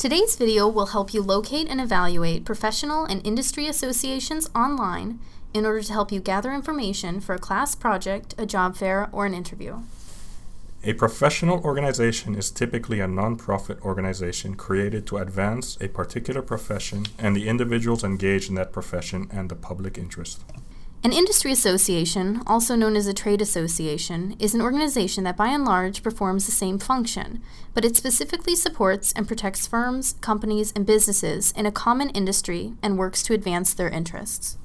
Today's video will help you locate and evaluate professional and industry associations online in order to help you gather information for a class project, a job fair, or an interview. A professional organization is typically a non-profit organization created to advance a particular profession and the individuals engaged in that profession and the public interest. An industry association, also known as a trade association, is an organization that by and large performs the same function, but it specifically supports and protects firms, companies, and businesses in a common industry and works to advance their interests.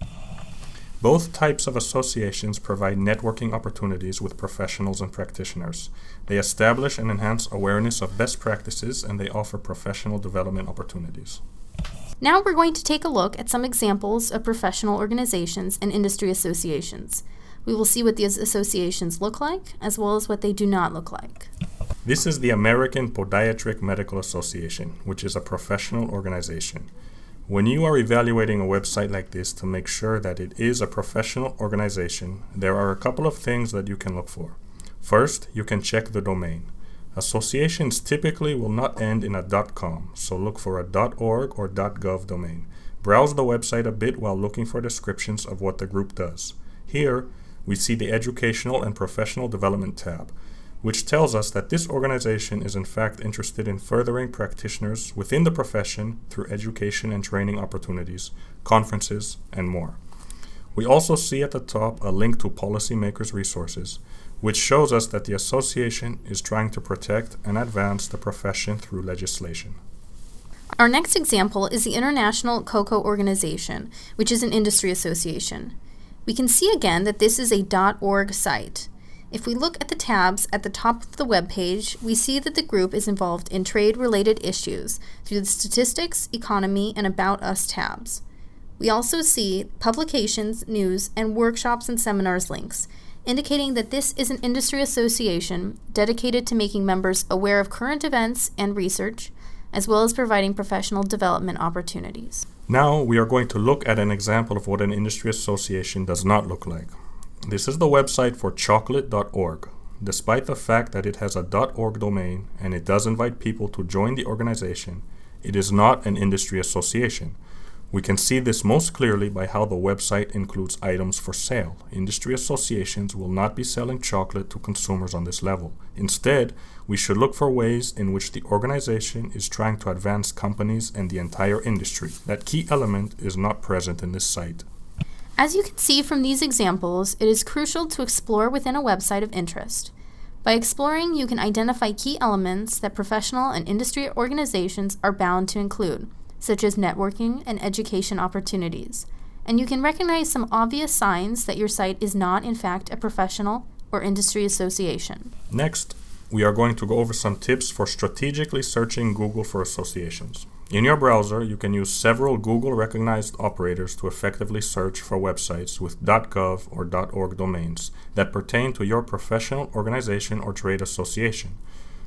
Both types of associations provide networking opportunities with professionals and practitioners. They establish and enhance awareness of best practices, and they offer professional development opportunities. Now we're going to take a look at some examples of professional organizations and industry associations. We will see what these associations look like, as well as what they do not look like. This is the American Podiatric Medical Association, which is a professional organization. When you are evaluating a website like this to make sure that it is a professional organization, there are a couple of things that you can look for. First, you can check the domain. Associations typically will not end in a .com, so look for a .org or .gov domain. Browse the website a bit while looking for descriptions of what the group does. Here, we see the Educational and Professional Development tab, which tells us that this organization is in fact interested in furthering practitioners within the profession through education and training opportunities, conferences, and more. We also see at the top a link to policymakers' resources, which shows us that the association is trying to protect and advance the profession through legislation. Our next example is the International Cocoa Organization, which is an industry association. We can see again that this is a .org site. If we look at the tabs at the top of the web page, we see that the group is involved in trade-related issues through the Statistics, Economy, and About Us tabs. We also see publications, news, and workshops and seminars links, indicating that this is an industry association dedicated to making members aware of current events and research, as well as providing professional development opportunities. Now we are going to look at an example of what an industry association does not look like. This is the website for chocolate.org. Despite the fact that it has a .org domain and it does invite people to join the organization, it is not an industry association. We can see this most clearly by how the website includes items for sale. Industry associations will not be selling chocolate to consumers on this level. Instead, we should look for ways in which the organization is trying to advance companies and the entire industry. That key element is not present in this site. As you can see from these examples, it is crucial to explore within a website of interest. By exploring, you can identify key elements that professional and industry organizations are bound to include, such as networking and education opportunities. And you can recognize some obvious signs that your site is not, in fact, a professional or industry association. Next, we are going to go over some tips for strategically searching Google for associations. In your browser, you can use several Google-recognized operators to effectively search for websites with .gov or .org domains that pertain to your professional organization or trade association.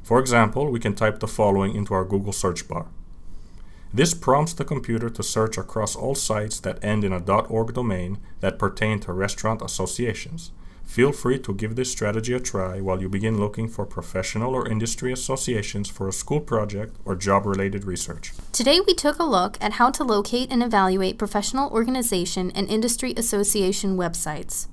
For example, we can type the following into our Google search bar. This prompts the computer to search across all sites that end in a .org domain that pertain to restaurant associations. Feel free to give this strategy a try while you begin looking for professional or industry associations for a school project or job-related research. Today we took a look at how to locate and evaluate professional organization and industry association websites.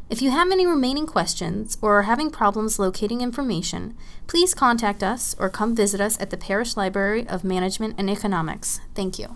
If you have any remaining questions or are having problems locating information, please contact us or come visit us at the Parish Library of Management and Economics. Thank you.